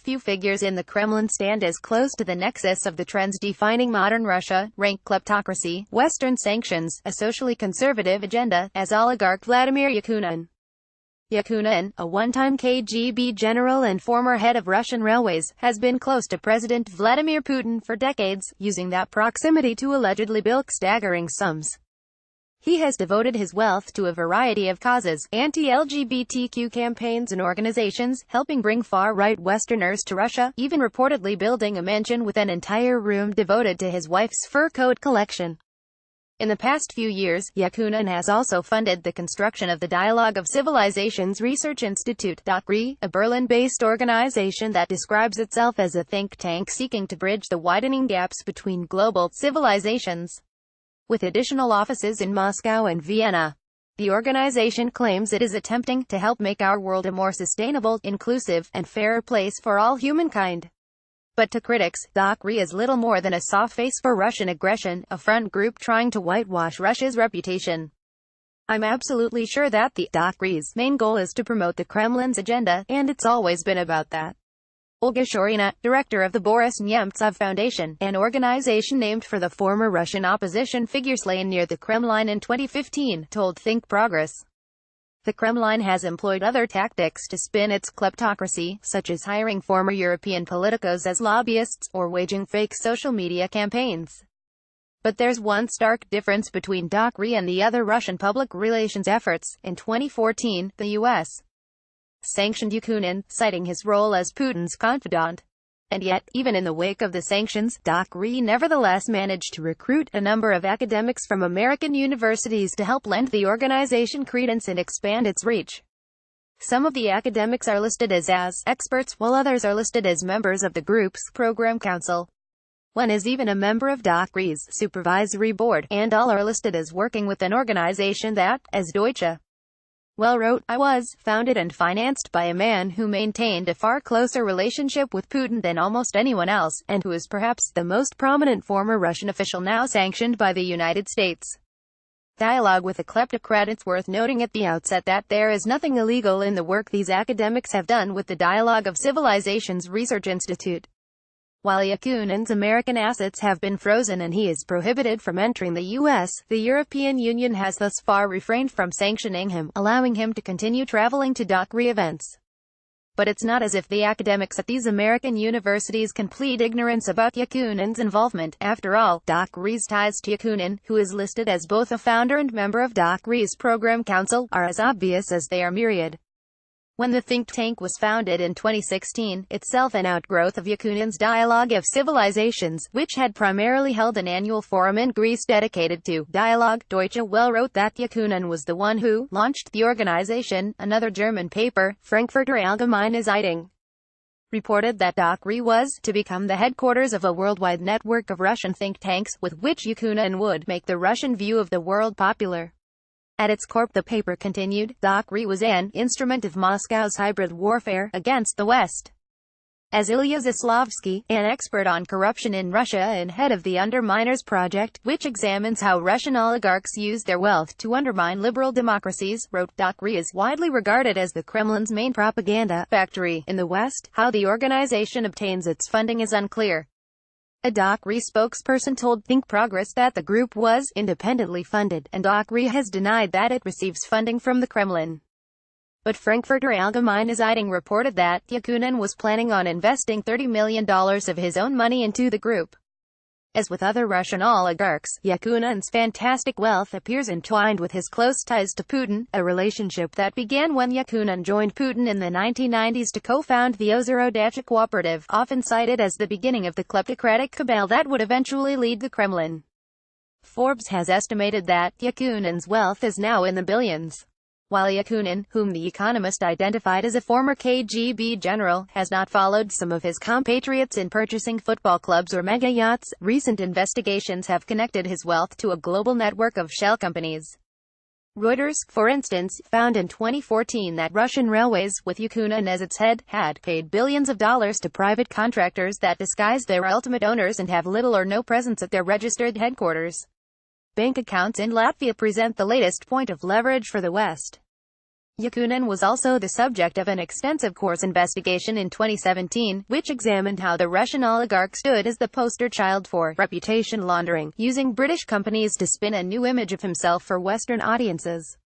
Few figures in the Kremlin stand as close to the nexus of the trends defining modern Russia: rank kleptocracy, Western sanctions, a socially conservative agenda, as oligarch Vladimir Yakunin. Yakunin, a one-time KGB general and former head of Russian railways, has been close to President Vladimir Putin for decades, using that proximity to allegedly bilk staggering sums. He has devoted his wealth to a variety of causes: anti-LGBTQ campaigns and organizations, helping bring far-right Westerners to Russia, even reportedly building a mansion with an entire room devoted to his wife's fur coat collection. In the past few years, Yakunin has also funded the construction of the Dialogue of Civilizations Research Institute, a Berlin-based organization that describes itself as a think tank seeking to bridge the widening gaps between global civilizations. With additional offices in Moscow and Vienna, the organization claims it is attempting to help make our world a more sustainable, inclusive, and fairer place for all humankind. But to critics, Dockery is little more than a soft face for Russian aggression, a front group trying to whitewash Russia's reputation. I'm absolutely sure that the Dockery's main goal is to promote the Kremlin's agenda, and it's always been about that. Olga Shorina, director of the Boris Nemtsov Foundation, an organization named for the former Russian opposition figure slain near the Kremlin in 2015, told Think Progress. The Kremlin has employed other tactics to spin its kleptocracy, such as hiring former European politicos as lobbyists, or waging fake social media campaigns. But there's one stark difference between Dockery and the other Russian public relations efforts. In 2014, the U.S. sanctioned Yakunin, citing his role as Putin's confidant. And yet, even in the wake of the sanctions, Dockery nevertheless managed to recruit a number of academics from American universities to help lend the organization credence and expand its reach. Some of the academics are listed as experts, while others are listed as members of the group's program council. One is even a member of Dockery's supervisory board, and all are listed as working with an organization that, as Deutsche Welle wrote, was founded and financed by a man who maintained a far closer relationship with Putin than almost anyone else, and who is perhaps the most prominent former Russian official now sanctioned by the United States. Dialogue with a kleptocrat. It's worth noting at the outset that there is nothing illegal in the work these academics have done with the Dialogue of Civilizations Research Institute. While Yakunin's American assets have been frozen and he is prohibited from entering the U.S., the European Union has thus far refrained from sanctioning him, allowing him to continue traveling to Dockery events. But it's not as if the academics at these American universities can plead ignorance about Yakunin's involvement. After all, Dockery's ties to Yakunin, who is listed as both a founder and member of Dockery's program council, are as obvious as they are myriad. When the think tank was founded in 2016, itself an outgrowth of Yakunin's Dialogue of Civilizations, which had primarily held an annual forum in Greece dedicated to dialogue, Deutsche Welle wrote that Yakunin was the one who launched the organization. Another German paper, Frankfurter Allgemeine Zeitung, reported that Dockery was to become the headquarters of a worldwide network of Russian think tanks, with which Yakunin would make the Russian view of the world popular. At its core, the paper continued, Dockery was an instrument of Moscow's hybrid warfare against the West. As Ilya Zaslavsky, an expert on corruption in Russia and head of the Underminers Project, which examines how Russian oligarchs use their wealth to undermine liberal democracies, wrote, Dockery is widely regarded as the Kremlin's main propaganda factory in the West. How the organization obtains its funding is unclear. A Dockery spokesperson told Think Progress that the group was independently funded, and Dockery has denied that it receives funding from the Kremlin. But Frankfurter Allgemeine Zeitung reported that Yakunin was planning on investing $30 million of his own money into the group. As with other Russian oligarchs, Yakunin's fantastic wealth appears entwined with his close ties to Putin, a relationship that began when Yakunin joined Putin in the 1990s to co-found the Ozero-Dacha Cooperative, often cited as the beginning of the kleptocratic cabal that would eventually lead the Kremlin. Forbes has estimated that Yakunin's wealth is now in the billions. While Yakunin, whom The Economist identified as a former KGB general, has not followed some of his compatriots in purchasing football clubs or mega yachts, recent investigations have connected his wealth to a global network of shell companies. Reuters, for instance, found in 2014 that Russian railways, with Yakunin as its head, had paid billions of dollars to private contractors that disguise their ultimate owners and have little or no presence at their registered headquarters. Bank accounts in Latvia present the latest point of leverage for the West. Yakunin was also the subject of an extensive course investigation in 2017, which examined how the Russian oligarch stood as the poster child for reputation laundering, using British companies to spin a new image of himself for Western audiences.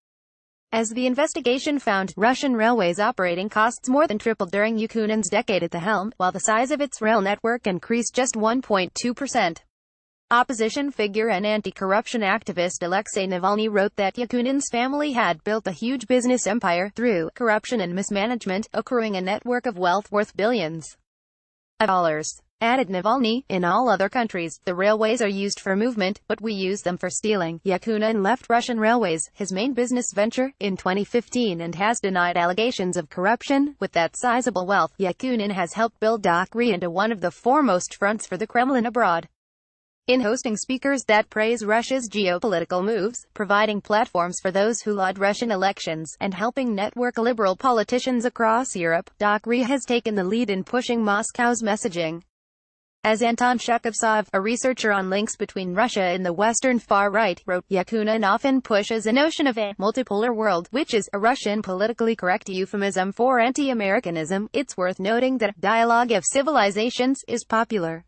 As the investigation found, Russian Railways operating costs more than tripled during Yakunin's decade at the helm, while the size of its rail network increased just 1.2%. Opposition figure and anti-corruption activist Alexei Navalny wrote that Yakunin's family had built a huge business empire through corruption and mismanagement, accruing a network of wealth worth billions of dollars. Added Navalny, in all other countries, the railways are used for movement, but we use them for stealing. Yakunin left Russian Railways, his main business venture, in 2015 and has denied allegations of corruption. With that sizable wealth, Yakunin has helped build Dockery into one of the foremost fronts for the Kremlin abroad. In hosting speakers that praise Russia's geopolitical moves, providing platforms for those who laud Russian elections, and helping network liberal politicians across Europe, Dockery has taken the lead in pushing Moscow's messaging. As Anton Shekhovsov, a researcher on links between Russia and the Western far-right, wrote, Yakunin often pushes a notion of a multipolar world, which is a Russian politically correct euphemism for anti-Americanism. It's worth noting that dialogue of civilizations is popular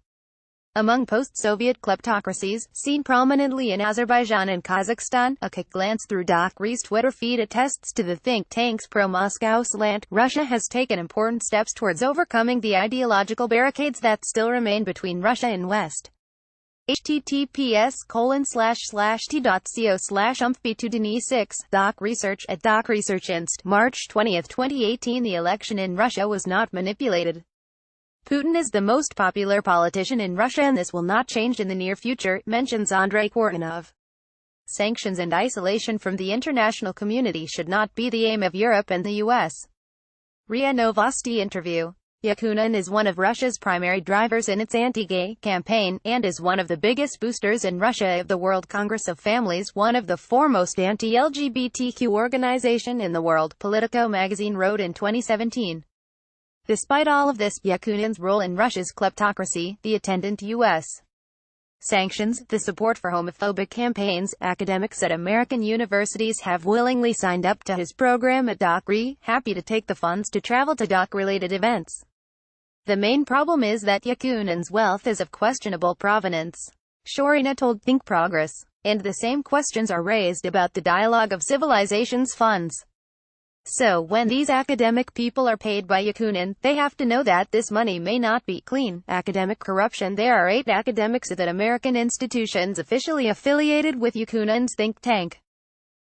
among post-Soviet kleptocracies, seen prominently in Azerbaijan and Kazakhstan. A quick glance through Dockery's Twitter feed attests to the think tank's pro-Moscow slant. Russia has taken important steps towards overcoming the ideological barricades that still remain between Russia and West. https://t.co/umpv2dni6 Doc Research at Doc Research Inst. March 20, 2018. The election in Russia was not manipulated. Putin is the most popular politician in Russia and this will not change in the near future, mentions Andrei Kortunov. Sanctions and isolation from the international community should not be the aim of Europe and the U.S. RIA Novosti interview. Yakunin is one of Russia's primary drivers in its anti-gay campaign, and is one of the biggest boosters in Russia of the World Congress of Families, one of the foremost anti-LGBTQ organization in the world, Politico magazine wrote in 2017. Despite all of this, Yakunin's role in Russia's kleptocracy, the attendant U.S. sanctions, the support for homophobic campaigns, academics at American universities have willingly signed up to his program at Dockery, happy to take the funds to travel to Doc-related events. The main problem is that Yakunin's wealth is of questionable provenance, Shorina told Think Progress, and the same questions are raised about the Dialogue of Civilizations funds. So when these academic people are paid by Yakunin, they have to know that this money may not be clean. Academic corruption. There are 8 academics at American institutions officially affiliated with Yakunin's think tank.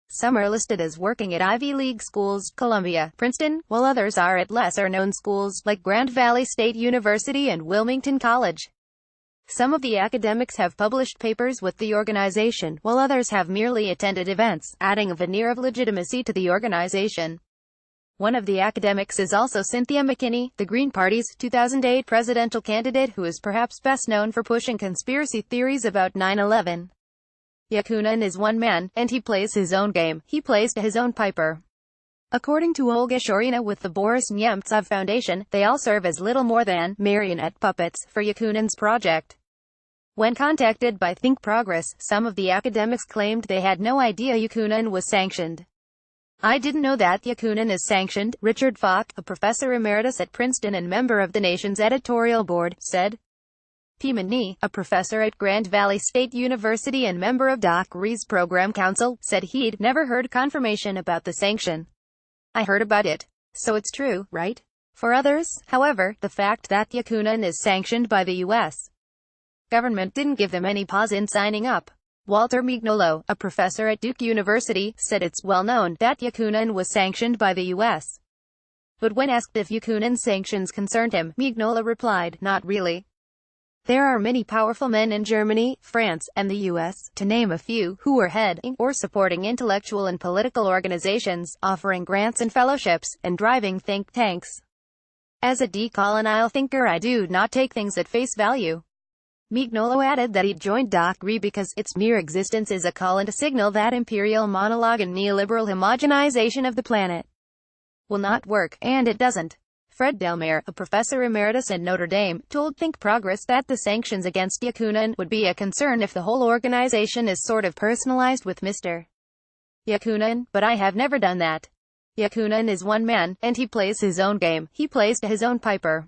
Some are listed as working at Ivy League schools, Columbia, Princeton, while others are at lesser-known schools, like Grand Valley State University and Wilmington College. Some of the academics have published papers with the organization, while others have merely attended events, adding a veneer of legitimacy to the organization. One of the academics is also Cynthia McKinney, the Green Party's 2008 presidential candidate, who is perhaps best known for pushing conspiracy theories about 9/11. Yakunin is one man, and he plays his own game. He plays to his own piper. According to Olga Shorina with the Boris Nemtsov Foundation, they all serve as little more than marionette puppets for Yakunin's project. When contacted by Think Progress, some of the academics claimed they had no idea Yakunin was sanctioned. I didn't know that Yakunin is sanctioned, Richard Falk, a professor emeritus at Princeton and member of the nation's editorial board, said. P. a professor at Grand Valley State University and member of Dockery's program council, said he'd never heard confirmation about the sanction. I heard about it. So it's true, right? For others, however, the fact that Yakunin is sanctioned by the U.S. government didn't give them any pause in signing up. Walter Mignolo, a professor at Duke University, said it's well known that Yakunin was sanctioned by the U.S. But when asked if Yakunin's sanctions concerned him, Mignolo replied, not really. There are many powerful men in Germany, France, and the U.S., to name a few, who are heading or supporting intellectual and political organizations, offering grants and fellowships, and driving think tanks. As a decolonial thinker, I do not take things at face value. Mignolo added that he joined Dockery because its mere existence is a call and a signal that imperial monologue and neoliberal homogenization of the planet will not work, and it doesn't. Fred Delmaire, a professor emeritus at Notre Dame, told Think Progress that the sanctions against Yakunin would be a concern if the whole organization is sort of personalized with Mr. Yakunin, but I have never done that. Yakunan is one man, and he plays his own game. He plays to his own piper.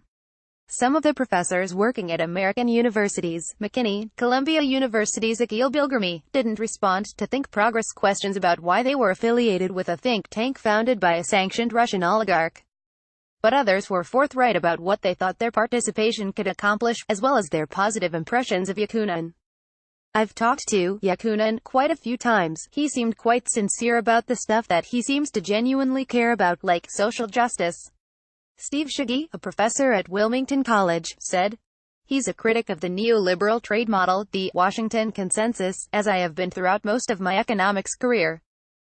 Some of the professors working at American universities, McKinney, Columbia University's Akil Bilgrami, didn't respond to Think Progress questions about why they were affiliated with a think tank founded by a sanctioned Russian oligarch. But others were forthright about what they thought their participation could accomplish, as well as their positive impressions of Yakunan. I've talked to Yakunan quite a few times. He seemed quite sincere about the stuff that he seems to genuinely care about, like social justice. Steve Shiggy, a professor at Wilmington College, said. He's a critic of the neoliberal trade model, the Washington consensus, as I have been throughout most of my economics career.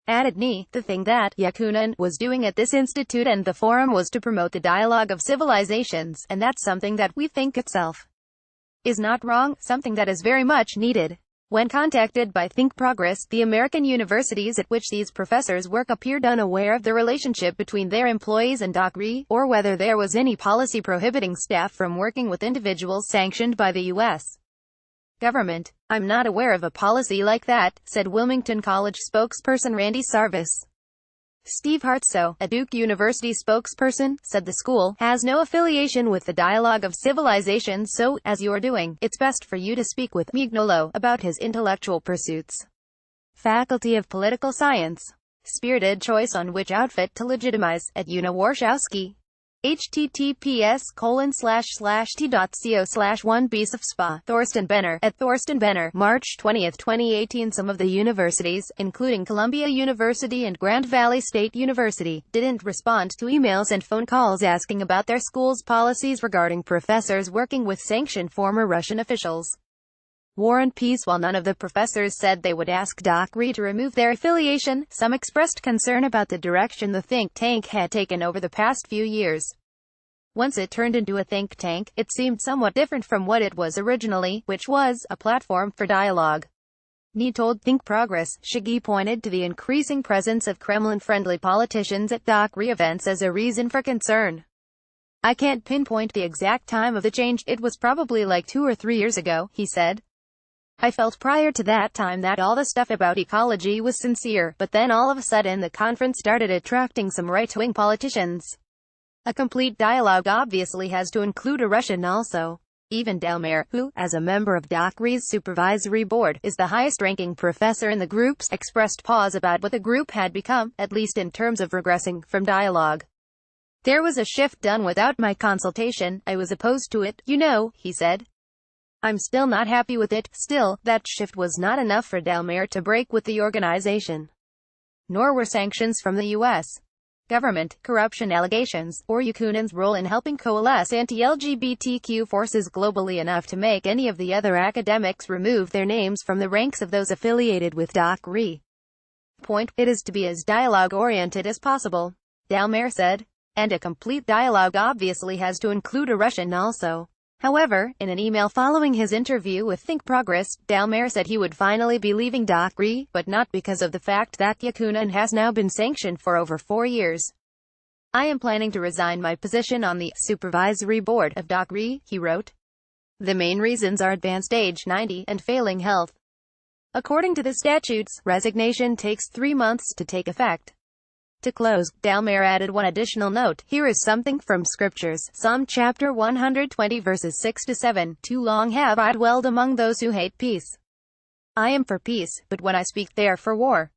Added me, the thing that Yakunan was doing at this institute and the forum was to promote the dialogue of civilizations, and that's something that we think itself is not wrong, something that is very much needed. When contacted by Think Progress, the American universities at which these professors work appeared unaware of the relationship between their employees and DOC-RE, or whether there was any policy prohibiting staff from working with individuals sanctioned by the U.S. government. I'm not aware of a policy like that, said Wilmington College spokesperson Randy Sarvis. Steve Hartsoe, a Duke University spokesperson, said the school has no affiliation with the dialogue of civilizations, so, as you're doing, it's best for you to speak with Mignolo about his intellectual pursuits. Faculty of Political Science. Spirited choice on which outfit to legitimize, at Una Warshawski. https://t.co/1bees of spa. Thorsten Benner, at Thorsten Benner, March 20, 2018. Some of the universities, including Columbia University and Grand Valley State University, didn't respond to emails and phone calls asking about their school's policies regarding professors working with sanctioned former Russian officials. War and Peace. While none of the professors said they would ask DOC-RE to remove their affiliation, some expressed concern about the direction the think tank had taken over the past few years. Once it turned into a think tank, it seemed somewhat different from what it was originally, which was a platform for dialogue. Ni told Think Progress. Shiggy pointed to the increasing presence of Kremlin-friendly politicians at DOC-RE events as a reason for concern. I can't pinpoint the exact time of the change. It was probably like 2 or 3 years ago, he said. I felt prior to that time that all the stuff about ecology was sincere, but then all of a sudden the conference started attracting some right-wing politicians. A complete dialogue obviously has to include a Russian also. Even Delmare, who, as a member of DOC-RE's supervisory board, is the highest-ranking professor in the groups, expressed pause about what the group had become, at least in terms of regressing from dialogue. There was a shift done without my consultation. I was opposed to it, you know, he said. I'm still not happy with it. Still, that shift was not enough for Delmare to break with the organization. Nor were sanctions from the U.S. government, corruption allegations, or Yakunan's role in helping coalesce anti-LGBTQ forces globally enough to make any of the other academics remove their names from the ranks of those affiliated with DOC-RE. It is to be as dialogue-oriented as possible, Delmare said. And a complete dialogue obviously has to include a Russian also. However, in an email following his interview with Think Progress, Delmare said he would finally be leaving DOC-RE, but not because of the fact that Yakunan has now been sanctioned for over 4 years. I am planning to resign my position on the supervisory board of DOC-RE, he wrote. The main reasons are advanced age 90 and failing health. According to the statutes, resignation takes 3 months to take effect. To close, Delmare added one additional note. Here is something from Scriptures, Psalm chapter 120 verses 6-7. Too long have I dwelled among those who hate peace. I am for peace, but when I speak they are for war.